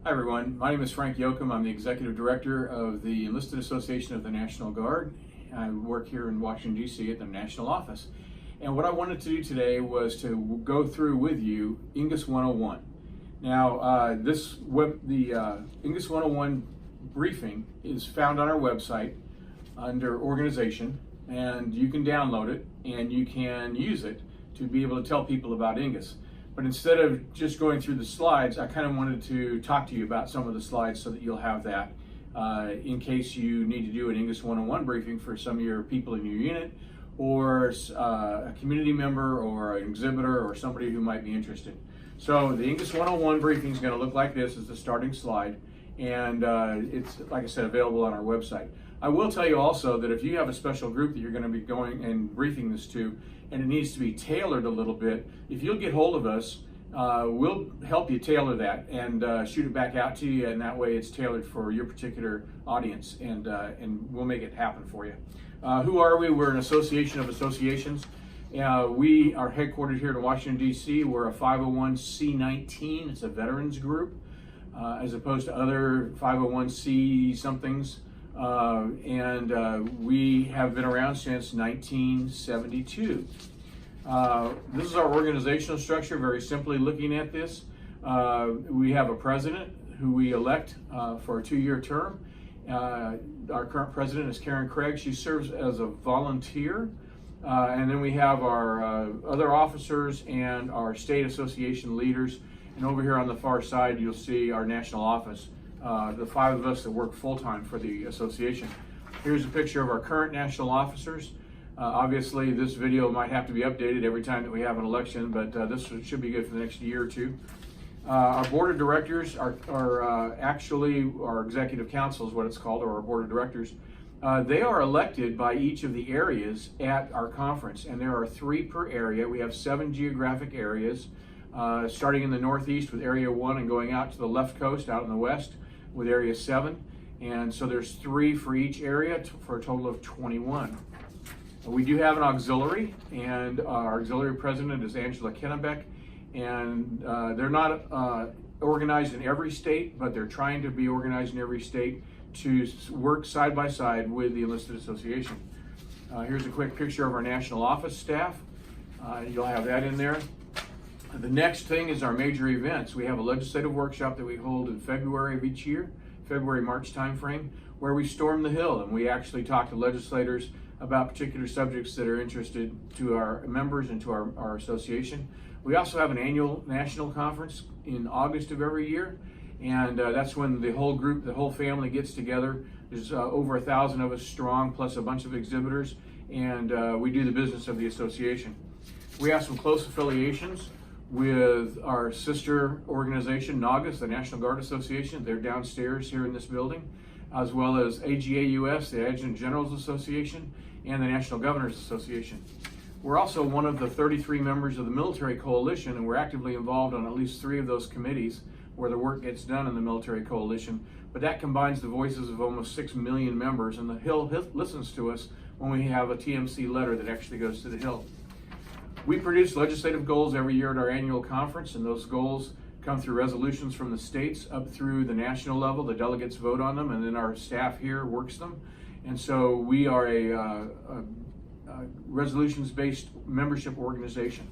Hi everyone, my name is Frank Yoakum. I'm the Executive Director of the Enlisted Association of the National Guard. I work here in Washington, D.C. at the National Office. And what I wanted to do today was to go through with you EANGUS 101. Now, the EANGUS 101 briefing is found on our website under Organization, and you can download it and you can use it to be able to tell people about EANGUS. But instead of just going through the slides, I kind of wanted to talk to you about some of the slides so that you'll have that in case you need to do an EANGUS 101 briefing for some of your people in your unit, or a community member or an exhibitor or somebody who might be interested. So the EANGUS 101 briefing is going to look like this as the starting slide, and it's, like I said, available on our website. I will tell you also that if you have a special group that you're going to be going and briefing this to, and it needs to be tailored a little bit, if you'll get hold of us, we'll help you tailor that and shoot it back out to you, and that way it's tailored for your particular audience, and we'll make it happen for you. Who are we? We're an association of associations. We are headquartered here in Washington, D.C. We're a 501c19. It's a veterans group, as opposed to other 501c somethings. We have been around since 1972. This is our organizational structure. Very simply looking at this, we have a president who we elect for a 2-year term. Our current president is Karen Craig. She serves as a volunteer. And then we have our other officers and our state association leaders. And over here on the far side, you'll see our national office, the 5 of us that work full-time for the association. Here's a picture of our current national officers. Obviously, this video might have to be updated every time that we have an election, but this should be good for the next year or two. Our board of directors are actually our executive council is what it's called, or our board of directors. They are elected by each of the areas at our conference, and there are 3 per area. We have 7 geographic areas, starting in the northeast with Area 1 and going out to the left coast out in the west with Area 7. And so there's 3 for each area for a total of 21. We do have an auxiliary, and our auxiliary president is Angela Kennebeck, and they're not organized in every state, but they're trying to be organized in every state to work side by side with the Enlisted Association. Here's a quick picture of our national office staff. You'll have that in there. The next thing is our major events. We have a legislative workshop that we hold in February of each year, February-March timeframe, where we storm the Hill and we actually talk to legislators about particular subjects that are interested to our members and to our association. We also have an annual national conference in August of every year, and that's when the whole group, the whole family gets together. There's over 1,000 of us strong, plus a bunch of exhibitors, and we do the business of the association. We have some close affiliations with our sister organization, NAUGUS, the National Guard Association. They're downstairs here in this building, as well as AGAUS, the Adjutant Generals Association, and the National Governors Association. We're also one of the 33 members of the Military Coalition, and we're actively involved on at least 3 of those committees where the work gets done in the Military Coalition. But that combines the voices of almost 6 million members, and the Hill listens to us when we have a TMC letter that actually goes to the Hill. We produce legislative goals every year at our annual conference, and those goals come through resolutions from the states up through the national level. The delegates vote on them, and then our staff here works them. And so we are a resolutions-based membership organization.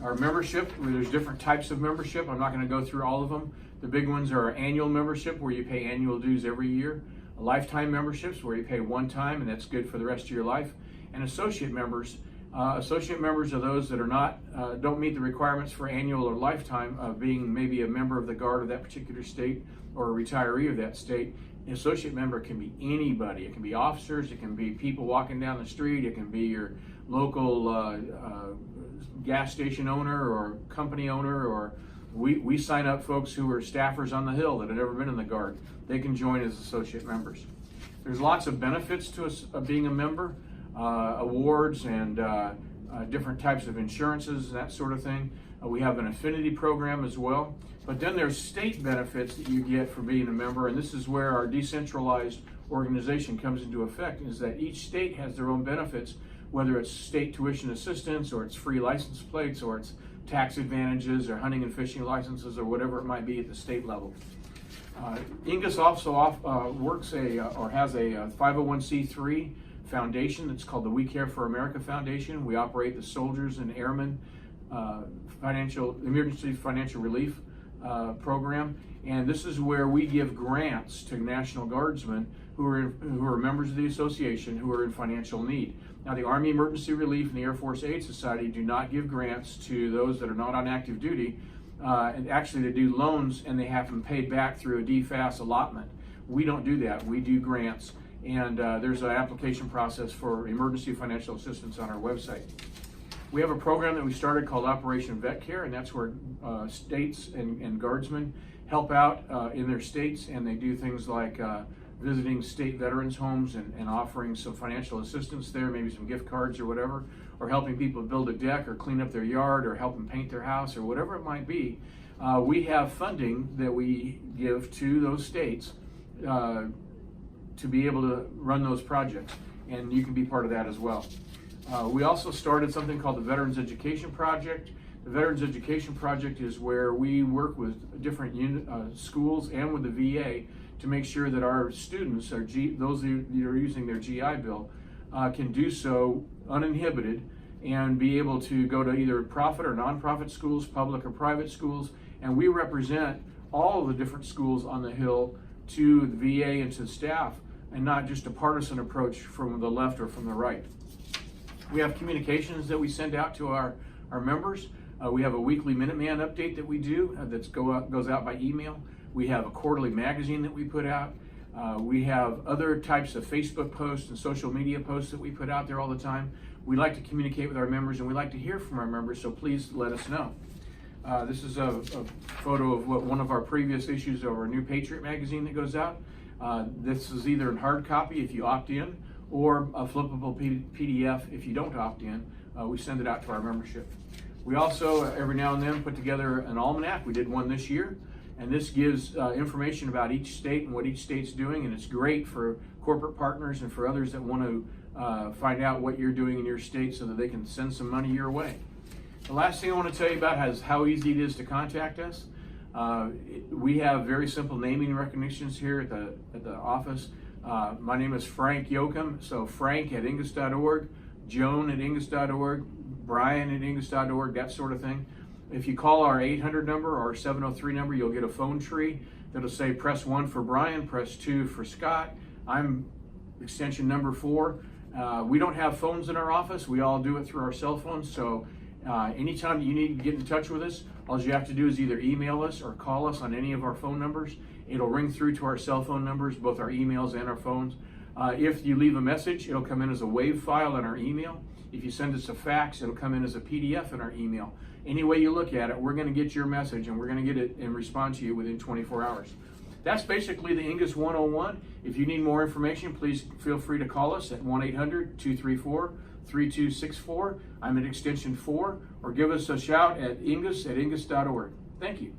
Our membership, there's different types of membership. I'm not going to go through all of them. The big ones are our annual membership, where you pay annual dues every year. Lifetime memberships, where you pay one time, and that's good for the rest of your life. And associate members. Associate members are those that are not don't meet the requirements for annual or lifetime of being maybe a member of the Guard of that particular state or a retiree of that state. An associate member can be anybody. It can be officers, it can be people walking down the street, it can be your local gas station owner or company owner, or we sign up folks who are staffers on the Hill that have never been in the Guard. They can join as associate members. There's lots of benefits to us being a member. Awards and different types of insurances and that sort of thing. We have an affinity program as well. But then there's state benefits that you get for being a member, and this is where our decentralized organization comes into effect, is that each state has their own benefits, whether it's state tuition assistance, or it's free license plates, or it's tax advantages, or hunting and fishing licenses, or whatever it might be at the state level. EANGUS also works or has a 501c3 foundation that's called the We Care for America Foundation. We operate the Soldiers and Airmen Emergency Financial Relief program, and this is where we give grants to National Guardsmen who are members of the association who are in financial need. Now, the Army Emergency Relief and the Air Force Aid Society do not give grants to those that are not on active duty. And actually, they do loans and they have them paid back through a DFAS allotment. We don't do that. We do grants, and there's an application process for emergency financial assistance on our website. We have a program that we started called Operation Vet Care, and that's where states and guardsmen help out in their states, and they do things like visiting state veterans homes and offering some financial assistance there, maybe some gift cards or whatever, or helping people build a deck or clean up their yard or help them paint their house or whatever it might be. We have funding that we give to those states to be able to run those projects, and you can be part of that as well. We also started something called the Veterans Education Project. The Veterans Education Project is where we work with different schools and with the VA to make sure that our students, those that are using their GI Bill, can do so uninhibited and be able to go to either profit or nonprofit schools, public or private schools, and we represent all of the different schools on the Hill to the VA and to the staff, and not just a partisan approach from the left or from the right. We have communications that we send out to our members. We have a weekly Minuteman update that we do that goes out by email. We have a quarterly magazine that we put out. We have other types of Facebook posts and social media posts that we put out there all the time. We like to communicate with our members, and we like to hear from our members, so please let us know. This is a photo of one of our previous issues of our new Patriot Magazine that goes out. This is either in hard copy if you opt in, or a flippable PDF if you don't opt in. We send it out to our membership. We also, every now and then, put together an almanac. We did one this year, and this gives information about each state and what each state's doing, and it's great for corporate partners and for others that want to find out what you're doing in your state so that they can send some money your way. The last thing I want to tell you about is how easy it is to contact us. We have very simple naming recognitions here at the office. My name is Frank Yoakum, so frank@ingus.org, joan@ingus.org, brian@ingus.org, that sort of thing. If you call our 800 number or our 703 number, you'll get a phone tree that'll say press 1 for Brian, press 2 for Scott. I'm extension number 4. We don't have phones in our office. We all do it through our cell phones, so anytime you need to get in touch with us, all you have to do is either email us or call us on any of our phone numbers. It'll ring through to our cell phone numbers, both our emails and our phones. If you leave a message, it'll come in as a WAV file in our email. If you send us a fax, it'll come in as a PDF in our email. Any way you look at it, we're going to get your message, and we're going to get it and respond to you within 24 hours. That's basically the EANGUS 101. If you need more information, please feel free to call us at 1-800-234-3264. I'm at extension 4, or give us a shout at EANGUS@ingus.org. Thank you.